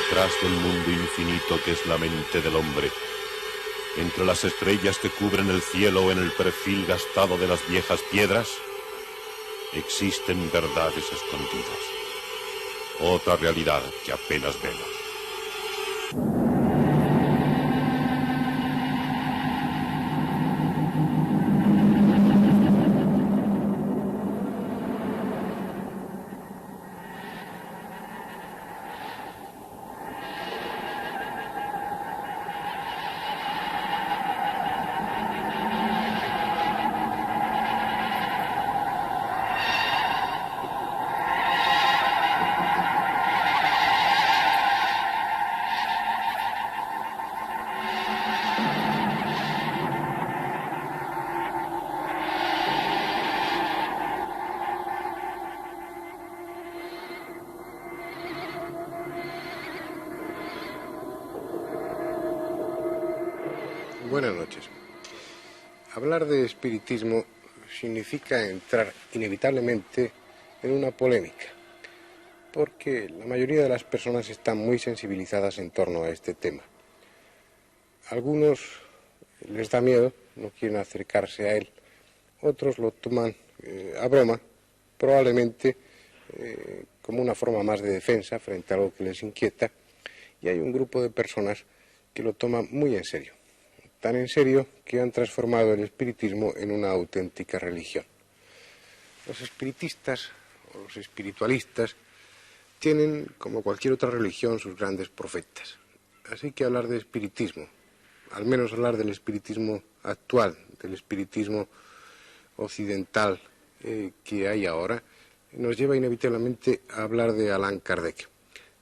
Detrás del mundo infinito que es la mente del hombre, entre las estrellas que cubren el cielo o en el perfil gastado de las viejas piedras, existen verdades escondidas, otra realidad que apenas vemos. Buenas noches. Hablar de espiritismo significa entrar inevitablemente en una polémica, porque la mayoría de las personas están muy sensibilizadas en torno a este tema. Algunos les da miedo, no quieren acercarse a él, otros lo toman a broma, probablemente como una forma más de defensa frente a algo que les inquieta, y hay un grupo de personas que lo toman muy en serio. Tan en serio que han transformado el espiritismo en una auténtica religión. Los espiritistas o los espiritualistas tienen, como cualquier otra religión, sus grandes profetas. Así que hablar de espiritismo, al menos hablar del espiritismo actual, del espiritismo occidental que hay ahora, nos lleva inevitablemente a hablar de Allan Kardec.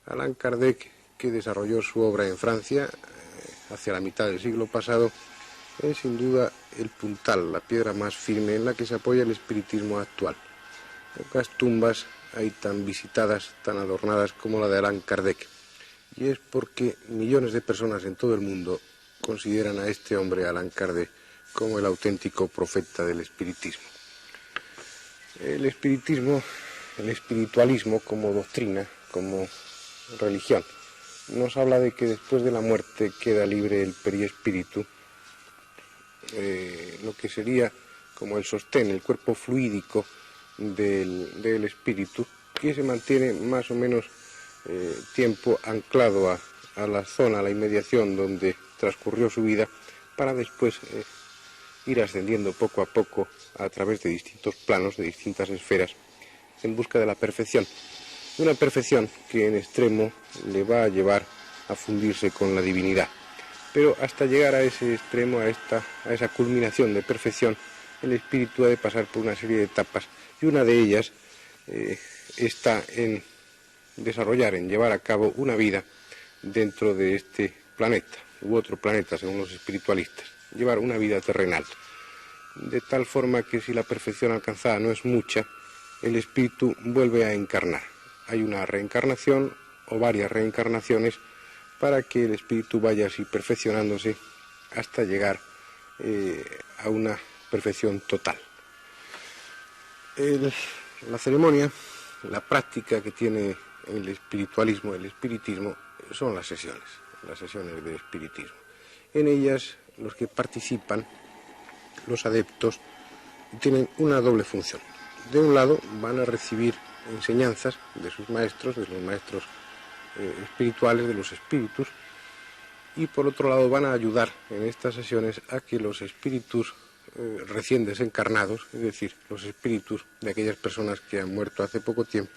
Allan Kardec, que desarrolló su obra en Francia hacia la mitad del siglo pasado, es sin duda el puntal, la piedra más firme en la que se apoya el espiritismo actual. Pocas tumbas hay tan visitadas, tan adornadas como la de Allan Kardec, y es porque millones de personas en todo el mundo consideran a este hombre, Allan Kardec, como el auténtico profeta del espiritismo. El espiritismo, el espiritualismo como doctrina, como religión, nos habla de que después de la muerte queda libre el periespíritu, lo que sería como el sostén, el cuerpo fluídico del espíritu, que se mantiene más o menos tiempo anclado a la zona, a la inmediación donde transcurrió su vida, para después ir ascendiendo poco a poco a través de distintos planos, de distintas esferas, en busca de la perfección. Una perfección que en extremo le va a llevar a fundirse con la divinidad. Pero hasta llegar a ese extremo, a esa culminación de perfección, el espíritu ha de pasar por una serie de etapas, y una de ellas está en desarrollar, en llevar a cabo una vida dentro de este planeta, u otro planeta según los espiritualistas, llevar una vida terrenal. De tal forma que si la perfección alcanzada no es mucha, el espíritu vuelve a encarnar. Hay una reencarnación o varias reencarnaciones para que el espíritu vaya así perfeccionándose hasta llegar a una perfección total. La ceremonia, la práctica que tiene el espiritualismo, el espiritismo, son las sesiones del espiritismo. En ellas los que participan, los adeptos, tienen una doble función. De un lado van a recibir enseñanzas de sus maestros, de los maestros espirituales, de los espíritus, y por otro lado van a ayudar en estas sesiones a que los espíritus recién desencarnados, es decir, los espíritus de aquellas personas que han muerto hace poco tiempo,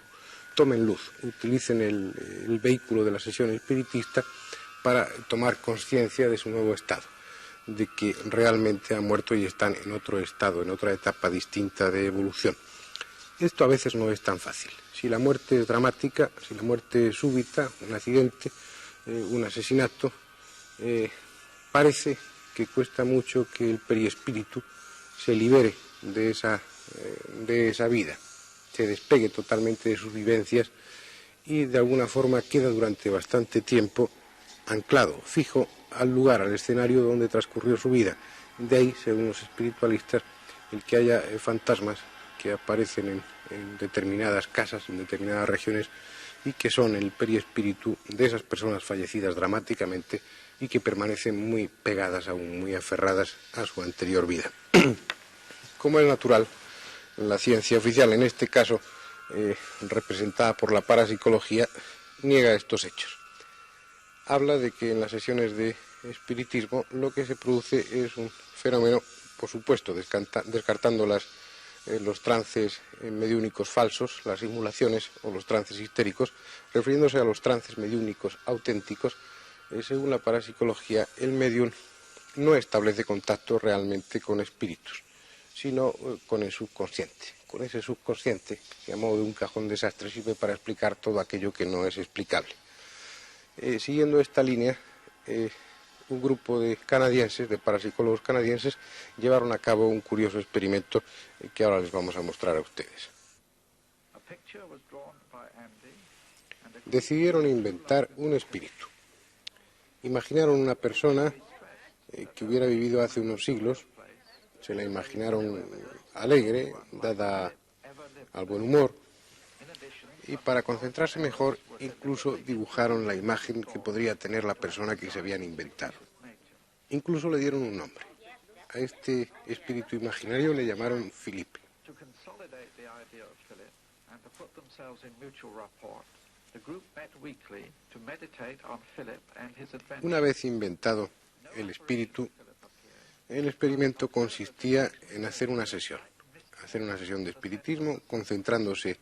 tomen luz, utilicen el vehículo de la sesión espiritista para tomar conciencia de su nuevo estado, de que realmente han muerto y están en otro estado, en otra etapa distinta de evolución. Esto a veces no es tan fácil. Si la muerte es dramática, si la muerte es súbita, un accidente, un asesinato, parece que cuesta mucho que el periespíritu se libere de esa vida, se despegue totalmente de sus vivencias y de alguna forma queda durante bastante tiempo anclado, fijo al lugar, al escenario donde transcurrió su vida. De ahí, según los espiritualistas, el que haya fantasmas que aparecen en determinadas casas, en determinadas regiones, y que son el perispíritu de esas personas fallecidas dramáticamente y que permanecen muy pegadas aún, muy aferradas a su anterior vida. Como es natural, la ciencia oficial, en este caso representada por la parapsicología, niega estos hechos. Habla de que en las sesiones de espiritismo lo que se produce es un fenómeno, por supuesto, descartando los trances mediúnicos falsos, las simulaciones o los trances histéricos, refiriéndose a los trances mediúnicos auténticos. Según la parapsicología, el medium no establece contacto realmente con espíritus, sino con el subconsciente. Con ese subconsciente, que a modo de un cajón desastre sirve para explicar todo aquello que no es explicable. Siguiendo esta línea, un grupo de canadienses, de parapsicólogos canadienses, llevaron a cabo un curioso experimento que ahora les vamos a mostrar a ustedes. Decidieron inventar un espíritu. Imaginaron una persona que hubiera vivido hace unos siglos, se la imaginaron alegre, dada al buen humor, y para concentrarse mejor incluso dibujaron la imagen que podría tener la persona que se habían inventado. Incluso le dieron un nombre. A este espíritu imaginario le llamaron Philippe. Una vez inventado el espíritu, el experimento consistía en hacer una sesión de espiritismo, concentrándose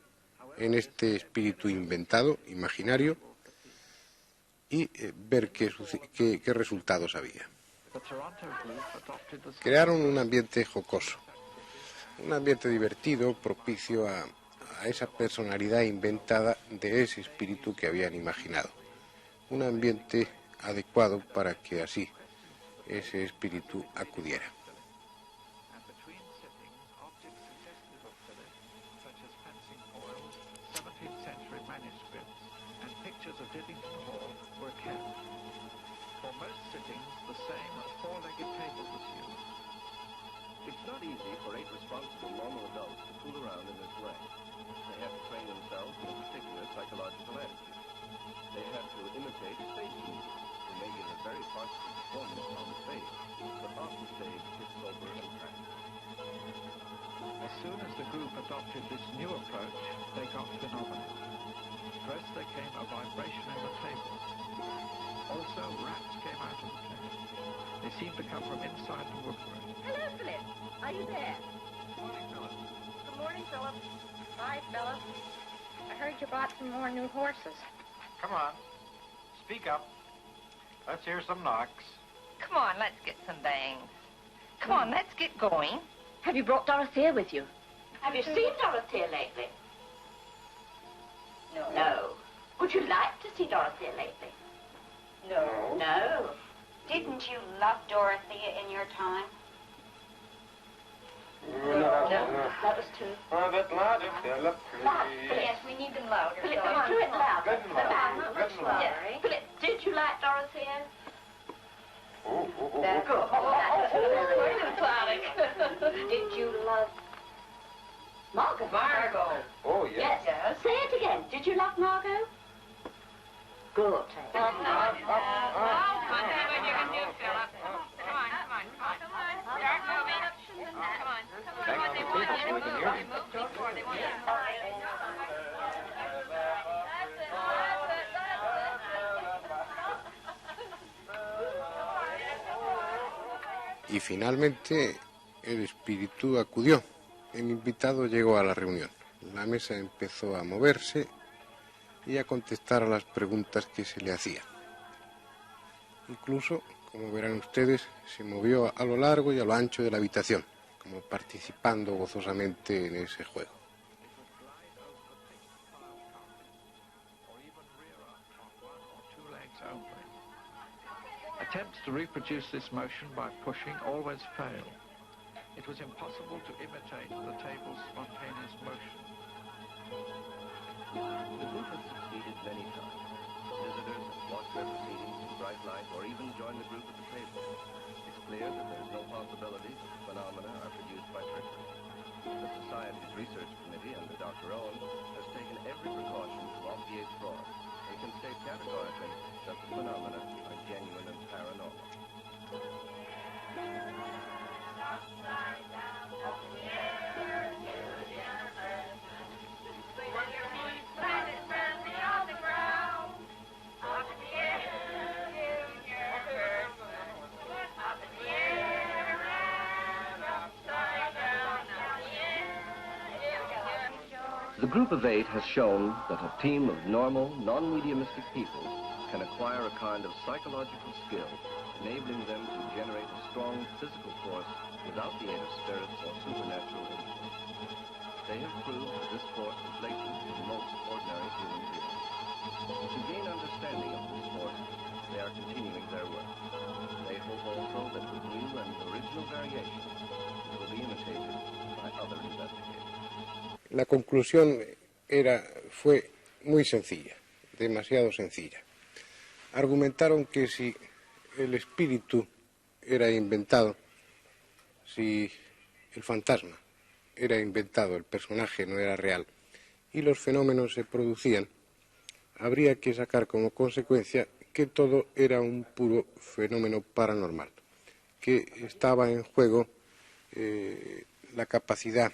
en este espíritu inventado, imaginario, y ver qué resultados había. Crearon un ambiente jocoso, un ambiente divertido, propicio a esa personalidad inventada de ese espíritu que habían imaginado. Un ambiente adecuado para que así ese espíritu acudiera. As soon as the group adopted this new approach, they got phenomena. First there came a vibration in the table. Also, rats came out of the table. They seemed to come from inside the woodwork. Hello, Philip. Are you there? Good morning, Philip. Good morning, Philip. Hi, Philip. I heard you bought some more new horses. Come on. Speak up. Let's hear some knocks. Come on, let's get some bangs. Come on, let's get going. Have you brought Dorothea with you? Have you seen Dorothea lately? No. No. Would you like to see Dorothea lately? No. No. Didn't you love Dorothea in your time? No. That was too... Oh, that louder, Philip, Loud. please. Yes, we need them louder. Philip, Come on, do it come on. louder. Good and loud. Not Good much and loud. louder. Yes. Philip, did you like Dorothea? That's good. That's too loud. Did you love Margot. Margot. Oh, yes. Yes. Say it again. Did you love Margot? Good. Come on, you can do, Philip. Come on. Start moving. Come on. Back on the table so we can hear you. Move before they want to. Y finalmente el espíritu acudió. El invitado llegó a la reunión. La mesa empezó a moverse y a contestar a las preguntas que se le hacían. Incluso, como verán ustedes, se movió a lo largo y a lo ancho de la habitación, como participando gozosamente en ese juego. Attempts to reproduce this motion by pushing always fail. It was impossible to imitate the table's spontaneous motion. The group has succeeded many times. Visitors have watched their proceedings in bright light or even joined the group at the table. It's clear that there is no possibility that phenomena are produced by trickery. The Society's research committee under Dr. Owen has taken every precaution to obviate fraud. The group of 8 has shown that a team of normal, non-mediumistic people can acquire a kind of psychological skill, enabling them to generate a strong physical force without the aid of spirits or supernatural influence. They have proved that this force is latent in most ordinary human beings. To gain understanding of this force, they are continuing their work. They hope also that with new and original variations, it will be imitated by other investigators. La conclusión fue muy sencilla, demasiado sencilla. Argumentaron que si el espíritu era inventado, si el fantasma era inventado, el personaje no era real, y los fenómenos se producían, habría que sacar como consecuencia que todo era un puro fenómeno paranormal, que estaba en juego la capacidad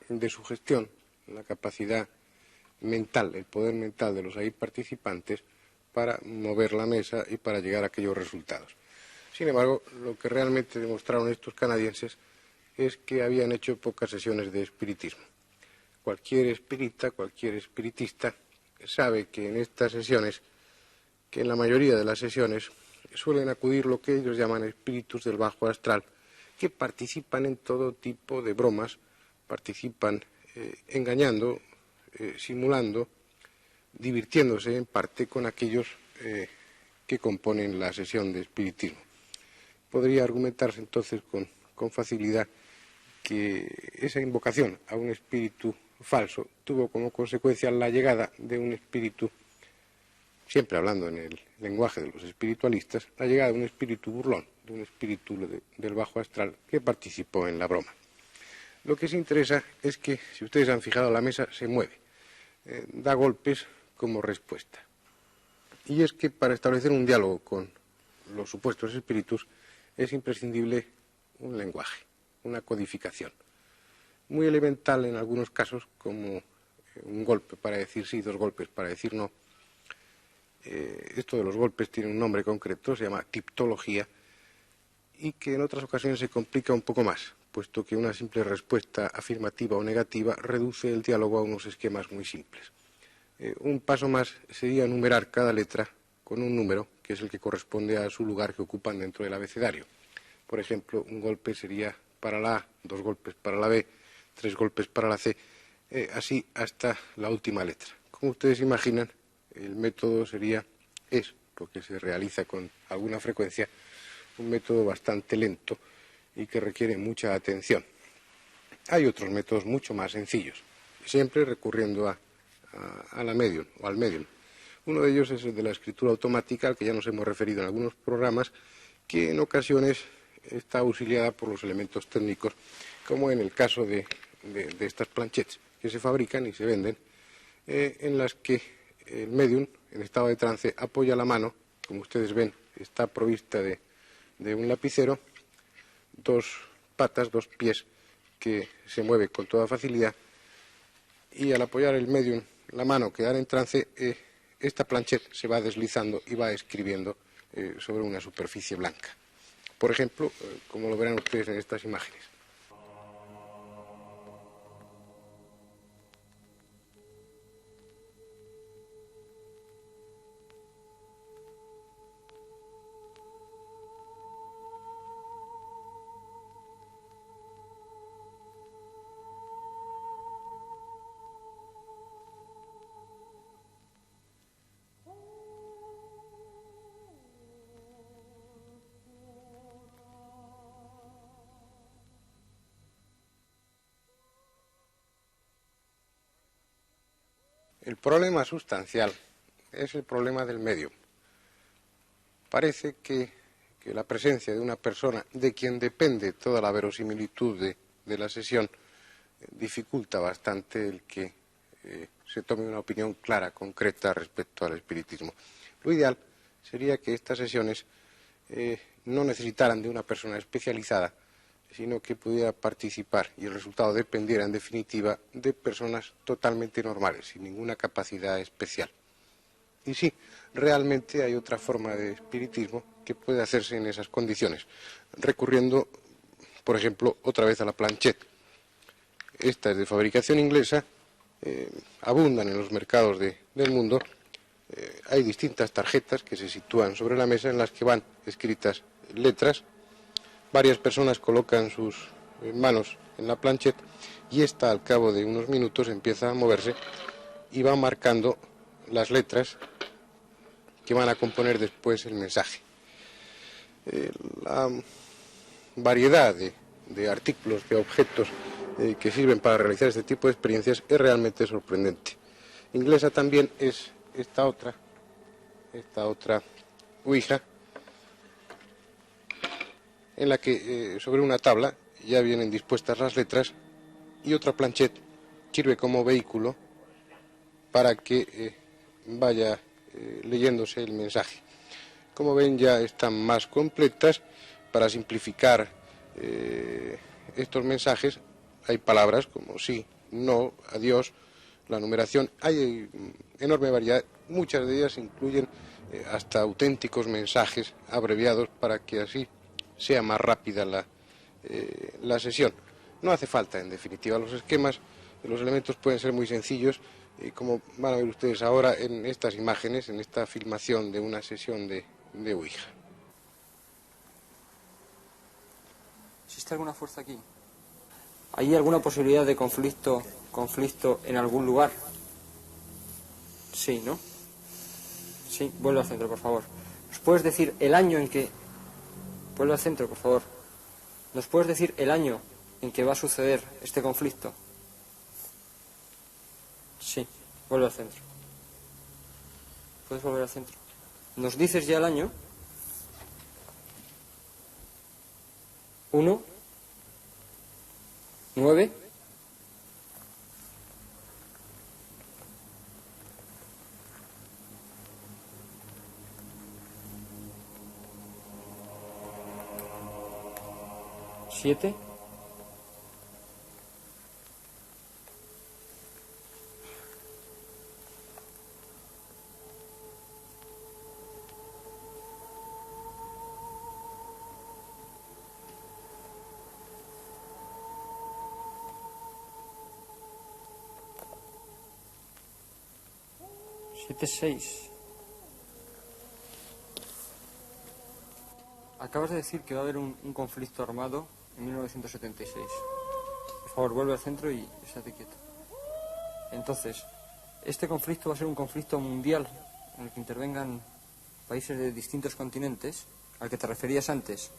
de sugestión, la capacidad mental, el poder mental de los ahí participantes para mover la mesa y para llegar a aquellos resultados. Sin embargo, lo que realmente demostraron estos canadienses es que habían hecho pocas sesiones de espiritismo. Cualquier espírita, cualquier espiritista sabe que en estas sesiones, que en la mayoría de las sesiones, suelen acudir lo que ellos llaman espíritus del bajo astral, que participan en todo tipo de bromas, participan engañando, simulando, divirtiéndose en parte con aquellos que componen la sesión de espiritismo. Podría argumentarse entonces con facilidad que esa invocación a un espíritu falso tuvo como consecuencia la llegada de un espíritu, siempre hablando en el lenguaje de los espiritualistas, la llegada de un espíritu burlón, de un espíritu del bajo astral que participó en la broma. Lo que sí interesa es que, si ustedes han fijado, la mesa se mueve, da golpes como respuesta. Y es que para establecer un diálogo con los supuestos espíritus es imprescindible un lenguaje, una codificación. Muy elemental en algunos casos, como un golpe para decir sí, 2 golpes para decir no. Esto de los golpes tiene un nombre concreto, se llama tiptología, y que en otras ocasiones se complica un poco más, puesto que una simple respuesta afirmativa o negativa reduce el diálogo a unos esquemas muy simples. Un paso más sería numerar cada letra con un número, que es el que corresponde a su lugar que ocupan dentro del abecedario. Por ejemplo, un golpe sería para la A, 2 golpes para la B, 3 golpes para la C, así hasta la última letra. Como ustedes imaginan, el método es, porque se realiza con alguna frecuencia, un método bastante lento y que requiere mucha atención. Hay otros métodos mucho más sencillos, siempre recurriendo a la medium o al medium. Uno de ellos es el de la escritura automática, al que ya nos hemos referido en algunos programas, que en ocasiones está auxiliada por los elementos técnicos, como en el caso de estas planchettes que se fabrican y se venden, en las que el medium, en estado de trance, apoya la mano, como ustedes ven, está provista de un lapicero, 2 patas, 2 pies, que se mueve con toda facilidad, y al apoyar el medium, la mano quedar en trance, esta planchette se va deslizando y va escribiendo sobre una superficie blanca. Por ejemplo, como lo verán ustedes en estas imágenes. El problema sustancial es el problema del medium. Parece que la presencia de una persona de quien depende toda la verosimilitud de la sesión dificulta bastante el que se tome una opinión clara, concreta respecto al espiritismo. Lo ideal sería que estas sesiones no necesitaran de una persona especializada, sino que pudiera participar y el resultado dependiera en definitiva de personas totalmente normales, sin ninguna capacidad especial. Y sí, realmente hay otra forma de espiritismo que puede hacerse en esas condiciones, recurriendo, por ejemplo, otra vez a la planchette. esta es de fabricación inglesa, abundan en los mercados del mundo. Hay distintas tarjetas que se sitúan sobre la mesa en las que van escritas letras. Varias personas colocan sus manos en la planchette y esta al cabo de unos minutos empieza a moverse y va marcando las letras que van a componer después el mensaje. La variedad de artículos, de objetos que sirven para realizar este tipo de experiencias es realmente sorprendente. Inglesa también es esta otra Ouija, en la que sobre una tabla ya vienen dispuestas las letras y otra planchette sirve como vehículo para que vaya leyéndose el mensaje. Como ven, ya están más completas. Para simplificar estos mensajes hay palabras como sí, no, adiós, la numeración. Hay enorme variedad, muchas de ellas incluyen hasta auténticos mensajes abreviados para que así sea más rápida la sesión. No hace falta, en definitiva, los esquemas, los elementos pueden ser muy sencillos, como van a ver ustedes ahora en estas imágenes, en esta filmación de una sesión de Ouija. ¿Existe alguna fuerza aquí? ¿Hay alguna posibilidad de conflicto en algún lugar? Sí, ¿no? Sí, vuelve al centro, por favor. ¿Nos puedes decir el año en que... Vuelve al centro, por favor. ¿Nos puedes decir el año en que va a suceder este conflicto? Sí, vuelve al centro. ¿Puedes volver al centro? ¿Nos dices ya el año? 1, 9, 7, 6. Acabas de decir que va a haber un conflicto armado en 1976. Por favor, vuelve al centro y estate quieto. Entonces, este conflicto va a ser un conflicto mundial en el que intervengan países de distintos continentes, al que te referías antes.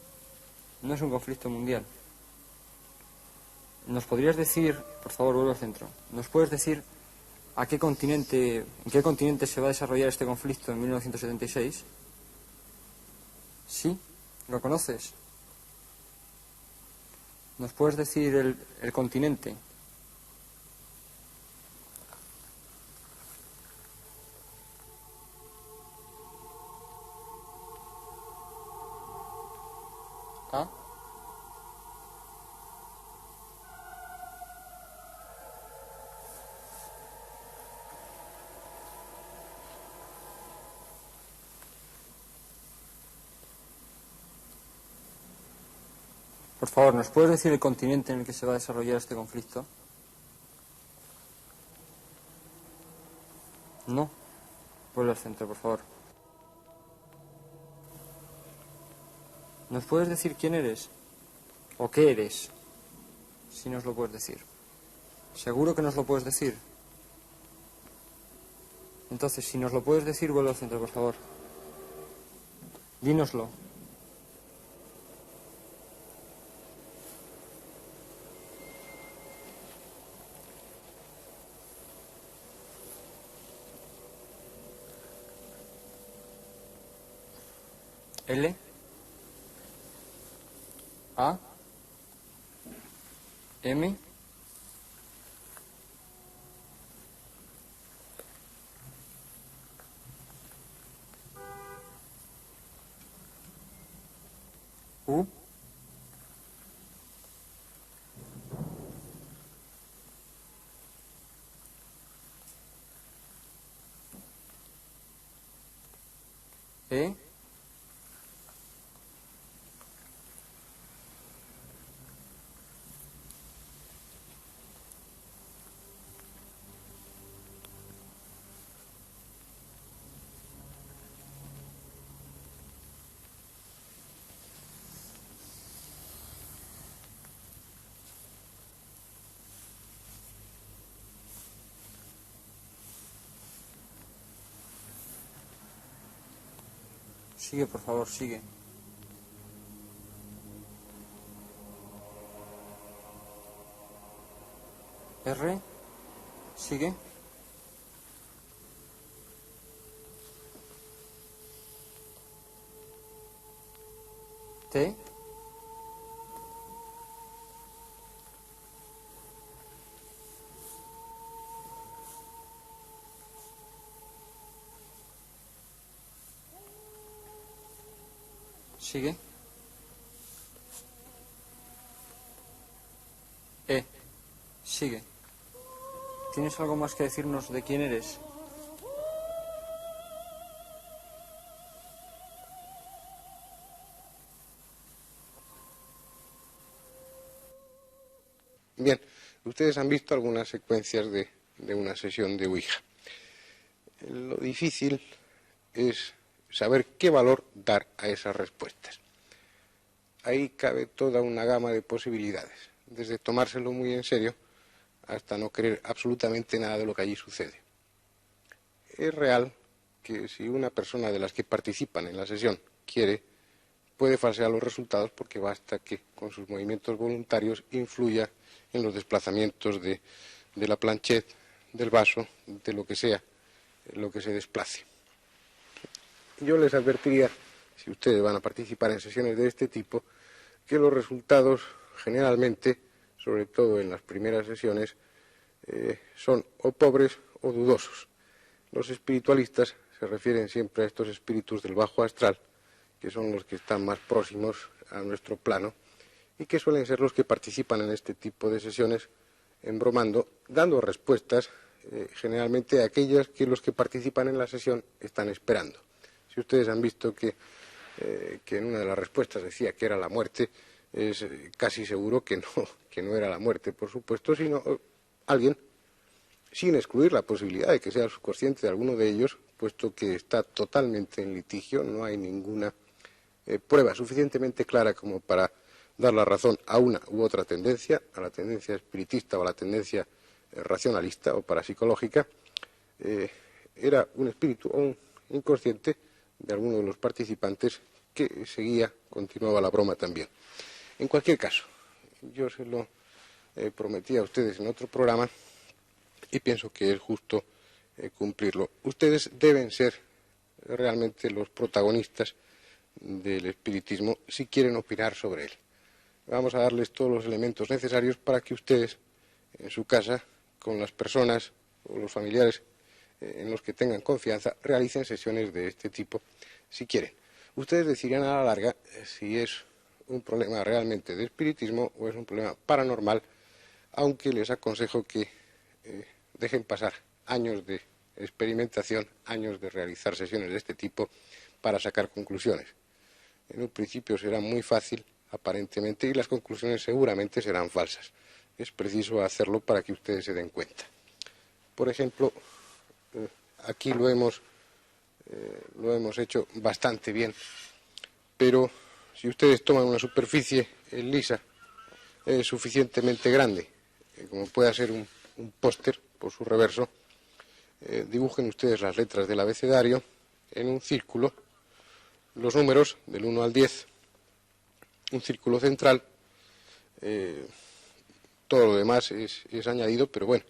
No es un conflicto mundial. ¿Nos podrías decir, por favor, vuelve al centro, ¿nos puedes decir en qué continente se va a desarrollar este conflicto en 1976? ¿Sí? ¿Lo conoces? ¿Nos puedes decir el continente? ¿Ah? Por favor, ¿nos puedes decir el continente en el que se va a desarrollar este conflicto? No. Vuelve al centro, por favor. ¿Nos puedes decir quién eres? ¿O qué eres? Si nos lo puedes decir. ¿Seguro que nos lo puedes decir? Entonces, si nos lo puedes decir, vuelve al centro, por favor. Dínoslo. L A M U E Sigue, por favor, sigue. R. Sigue. T. Sigue. Sigue. ¿Tienes algo más que decirnos de quién eres? Bien, ustedes han visto algunas secuencias de una sesión de Ouija. Lo difícil es saber qué valor dar a esas respuestas. Ahí cabe toda una gama de posibilidades, desde tomárselo muy en serio hasta no creer absolutamente nada de lo que allí sucede. Es real que si una persona de las que participan en la sesión quiere, puede falsear los resultados porque basta que con sus movimientos voluntarios influya en los desplazamientos de la planchette, del vaso, de lo que sea, lo que se desplace. Yo les advertiría, si ustedes van a participar en sesiones de este tipo, que los resultados generalmente, sobre todo en las primeras sesiones, son o pobres o dudosos. Los espiritualistas se refieren siempre a estos espíritus del bajo astral, que son los que están más próximos a nuestro plano y que suelen ser los que participan en este tipo de sesiones embromando, dando respuestas generalmente a aquellas que los que participan en la sesión están esperando. Si ustedes han visto que en una de las respuestas decía que era la muerte, es casi seguro que no era la muerte, por supuesto, sino alguien, sin excluir la posibilidad de que sea subconsciente de alguno de ellos, puesto que está totalmente en litigio, no hay ninguna prueba suficientemente clara como para dar la razón a una u otra tendencia, a la tendencia espiritista o a la tendencia racionalista o parapsicológica, era un espíritu o un inconsciente de alguno de los participantes que continuaba la broma también. En cualquier caso, yo se lo prometí a ustedes en otro programa y pienso que es justo cumplirlo. Ustedes deben ser realmente los protagonistas del espiritismo si quieren opinar sobre él. Vamos a darles todos los elementos necesarios para que ustedes, en su casa, con las personas o los familiares en los que tengan confianza, realicen sesiones de este tipo si quieren. Ustedes decidirán a la larga si es un problema realmente de espiritismo o es un problema paranormal, aunque les aconsejo que dejen pasar años de experimentación, años de realizar sesiones de este tipo para sacar conclusiones. En un principio será muy fácil, aparentemente, y las conclusiones seguramente serán falsas. Es preciso hacerlo para que ustedes se den cuenta. Por ejemplo, aquí lo hemos hecho bastante bien, pero si ustedes toman una superficie lisa suficientemente grande, como pueda ser un póster por su reverso, dibujen ustedes las letras del abecedario en un círculo, los números del 1 al 10, un círculo central, todo lo demás es añadido, pero bueno,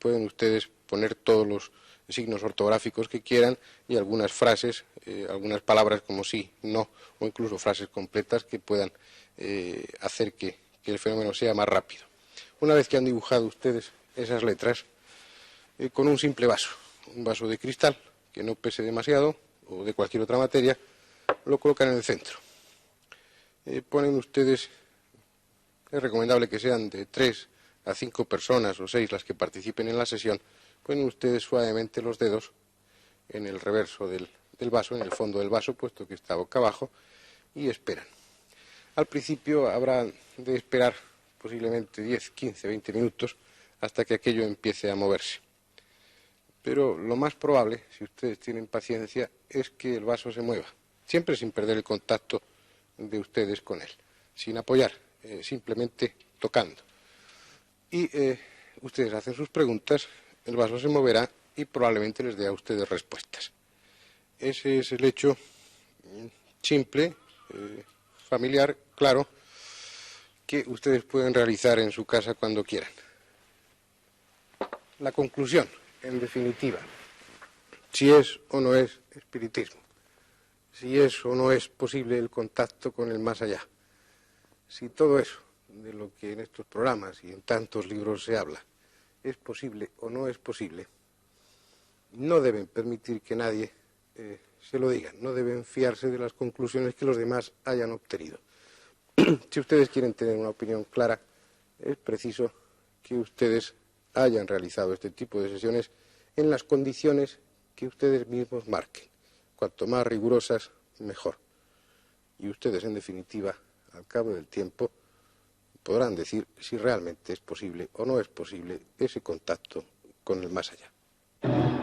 pueden ustedes poner todos los signos ortográficos que quieran y algunas frases, algunas palabras como sí, no, o incluso frases completas que puedan hacer que el fenómeno sea más rápido. Una vez que han dibujado ustedes esas letras, con un simple vaso, un vaso de cristal que no pese demasiado o de cualquier otra materia, lo colocan en el centro. Ponen ustedes, es recomendable que sean de 3 a 5 personas o 6 las que participen en la sesión, ponen ustedes suavemente los dedos en el reverso del vaso, en el fondo del vaso, puesto que está boca abajo, y esperan. Al principio habrá de esperar posiblemente 10, 15, 20 minutos hasta que aquello empiece a moverse. Pero lo más probable, si ustedes tienen paciencia, es que el vaso se mueva, siempre sin perder el contacto de ustedes con él, sin apoyar, simplemente tocando. Y ustedes hacen sus preguntas, el vaso se moverá y probablemente les dé a ustedes respuestas. Ese es el hecho simple, familiar, claro, que ustedes pueden realizar en su casa cuando quieran. La conclusión, en definitiva, si es o no es espiritismo, si es o no es posible el contacto con el más allá, si todo eso de lo que en estos programas y en tantos libros se habla es posible o no es posible, no deben permitir que nadie se lo diga, no deben fiarse de las conclusiones que los demás hayan obtenido. Si ustedes quieren tener una opinión clara, es preciso que ustedes hayan realizado este tipo de sesiones en las condiciones que ustedes mismos marquen. Cuanto más rigurosas, mejor. Y ustedes, en definitiva, al cabo del tiempo, podrán decir si realmente es posible o no es posible ese contacto con el más allá.